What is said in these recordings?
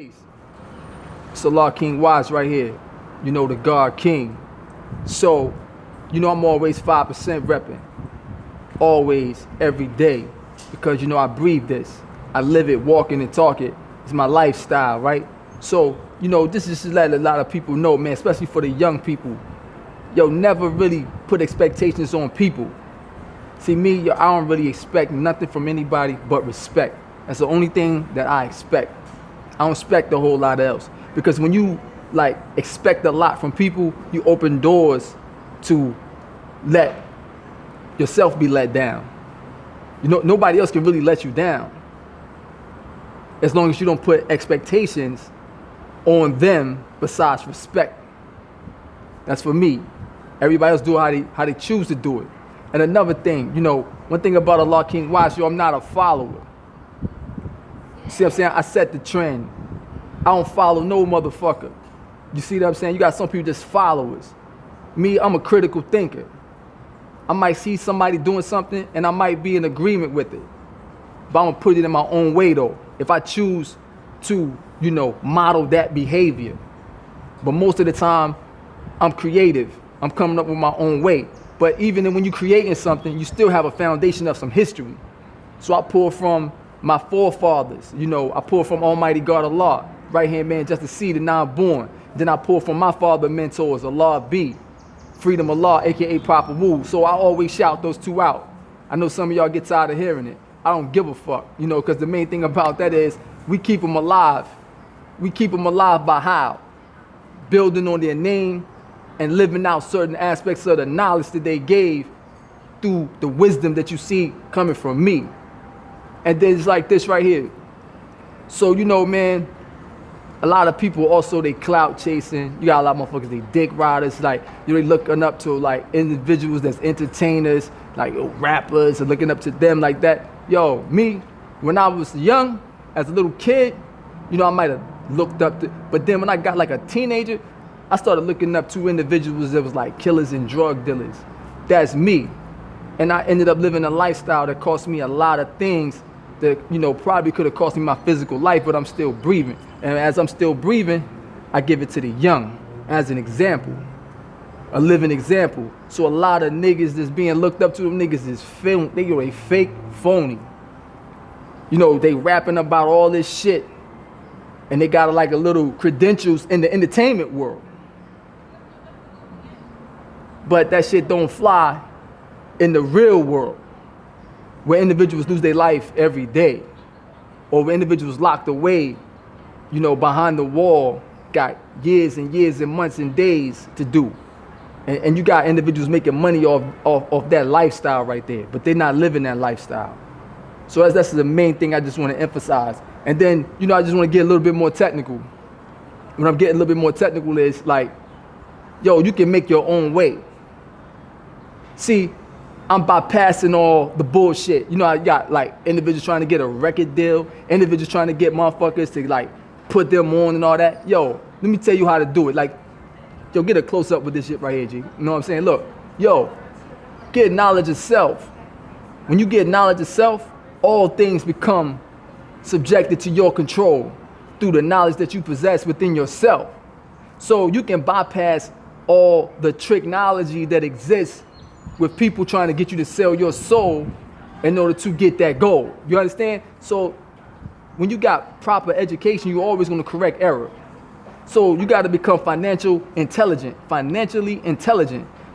Peace. It's Allah King Wize right here. You know, the God King. So, you know, I'm always 5% repping. Always, every day. Because, you know, I breathe this. I live it, walk it, and talk it. It's my lifestyle, right? So, you know, this is to let a lot of people know, man, especially for the young people. Yo, never really put expectations on people. See, me, yo, I don't really expect nothing from anybody but respect. That's the only thing that I expect. I don't expect a whole lot else. Because when you, like, expect a lot from people, you open doors to let yourself be let down. You know, nobody else can really let you down. As long as you don't put expectations on them besides respect. That's for me. Everybody else do it how they choose to do it. And another thing, you know, one thing about Allah King Wize, yo, I'm not a follower. See what I'm saying? I set the trend. I don't follow no motherfucker. You see what I'm saying? You got some people just followers. Me, I'm a critical thinker. I might see somebody doing something and I might be in agreement with it. But I'm gonna put it in my own way though. If I choose to, you know, model that behavior. But most of the time, I'm creative. I'm coming up with my own way. But even when you're creating something, you still have a foundation of some history. So I pull from my forefathers, you know, I pull from Almighty God Allah, right hand man, just to see the non-born. Then I pull from my father mentors, Allah B, Freedom Allah, aka Proper Wu. So I always shout those two out. I know some of y'all get tired of hearing it. I don't give a fuck, you know, because the main thing about that is we keep them alive. We keep them alive by how? Building on their name and living out certain aspects of the knowledge that they gave through the wisdom that you see coming from me. And then it's like this right here. So, you know, man, a lot of people also, they clout chasing. You got a lot of motherfuckers, they dick riders. Like, you know, they looking up to like individuals that's entertainers, like rappers, and looking up to them like that. Yo, me, when I was young, as a little kid, you know, I might have looked up to, but then when I got like a teenager, I started looking up to individuals that was like killers and drug dealers. That's me. And I ended up living a lifestyle that cost me a lot of things that, you know, probably could have cost me my physical life, but I'm still breathing. And as I'm still breathing, I give it to the young as an example, a living example. So a lot of niggas that's being looked up to, them niggas is they fake, phony. You know, they rapping about all this shit and they got like a little credentials in the entertainment world. But that shit don't fly in the real world, where individuals lose their life every day, or where individuals locked away, you know, behind the wall, got years and years and months and days to do. And you got individuals making money off that lifestyle right there, but they're not living that lifestyle. So that's the main thing I just want to emphasize. And then, you know, I just want to get a little bit more technical. When I'm getting a little bit more technical is like, yo, you can make your own way. See, I'm bypassing all the bullshit. You know, I got like individuals trying to get a record deal, individuals trying to get motherfuckers to like put them on and all that. Yo, let me tell you how to do it. Like, yo, get a close up with this shit right here, G. You know what I'm saying? Look, yo, get knowledge of self. When you get knowledge of self, all things become subjected to your control through the knowledge that you possess within yourself. So you can bypass all the technology that exists with people trying to get you to sell your soul in order to get that goal. You understand? So when you got proper education, you're always going to correct error. So you got to become financially intelligent.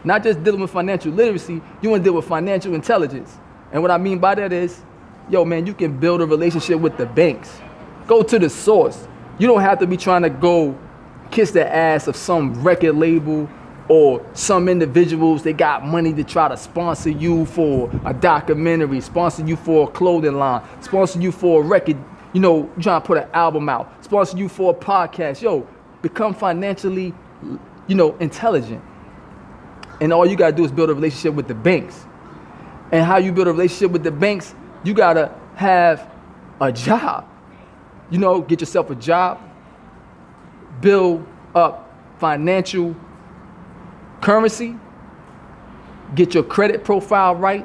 Not just dealing with financial literacy, you want to deal with financial intelligence. And what I mean by that is, yo, man, you can build a relationship with the banks. Go to the source. You don't have to be trying to go kiss the ass of some record label or some individuals. They got money to try to sponsor you for a documentary, sponsor you for a clothing line, sponsor you for a record, you know, trying to put an album out, sponsor you for a podcast. Yo, become financially, you know, intelligent. And all you gotta do is build a relationship with the banks. And how you build a relationship with the banks, you gotta have a job. You know, get yourself a job, build up financial currency, get your credit profile right.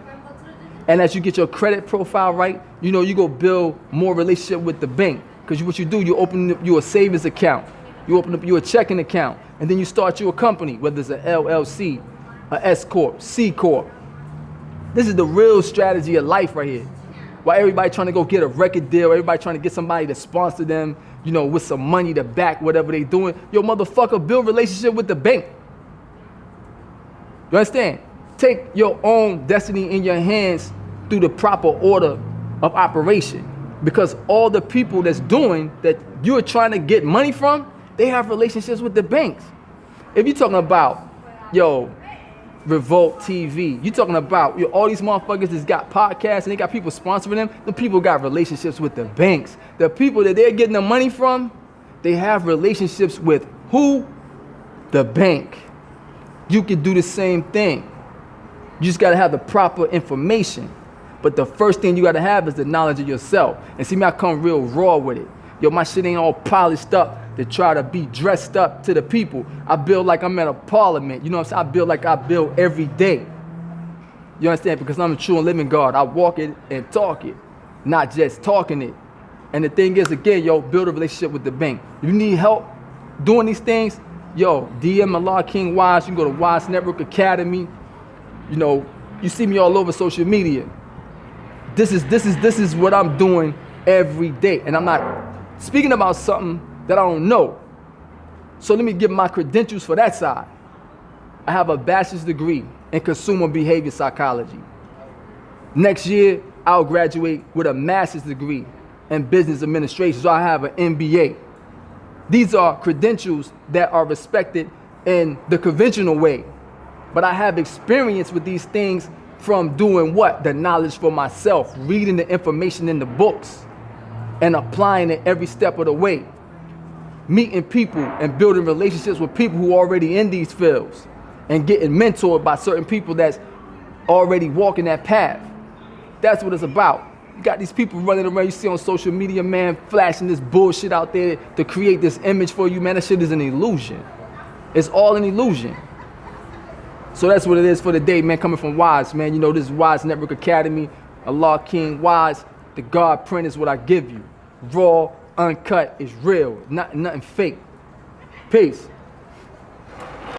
And as you get your credit profile right, you know, you go build more relationship with the bank. Because what you do, you open up you a savings account, you open up you a checking account, and then you start you a company, whether it's an LLC, a S Corp, C Corp. This is the real strategy of life right here. While everybody trying to go get a record deal, everybody trying to get somebody to sponsor them, you know, with some money to back whatever they doing. Yo, motherfucker, build relationship with the bank. You understand? Take your own destiny in your hands through the proper order of operation. Because all the people that's doing that you're trying to get money from, they have relationships with the banks. If you're talking about, yo, Revolt TV, you're talking about all these motherfuckers that's got podcasts and they got people sponsoring them, the people got relationships with the banks. The people that they're getting the money from, they have relationships with who? The bank. You can do the same thing. You just gotta have the proper information. But the first thing you gotta have is the knowledge of yourself. And see me, I come real raw with it. Yo, my shit ain't all polished up to try to be dressed up to the people. I build like I'm at a parliament. You know what I'm saying? I build like I build every day. You understand? Because I'm a true and living God. I walk it and talk it, not just talking it. And the thing is, again, yo, build a relationship with the bank. If you need help doing these things, yo, DM AllahKing Wize. You can go to Wize Network Academy. You know, you see me all over social media. This is what I'm doing every day. And I'm not speaking about something that I don't know. So let me give my credentials for that side. I have a bachelor's degree in consumer behavior psychology. Next year, I'll graduate with a master's degree in business administration. So I have an MBA. These are credentials that are respected in the conventional way. But I have experience with these things from doing what? The knowledge for myself, reading the information in the books and applying it every step of the way. Meeting people and building relationships with people who are already in these fields and getting mentored by certain people that's already walking that path. That's what it's about. You got these people running around, you see on social media, man, flashing this bullshit out there to create this image for you, man. That shit is an illusion. It's all an illusion. So that's what it is for the day, man, coming from Wize, man. You know, this is Wize Network Academy, AllahKing Wize. The God print is what I give you. Raw, uncut, is real, nothing fake. Peace.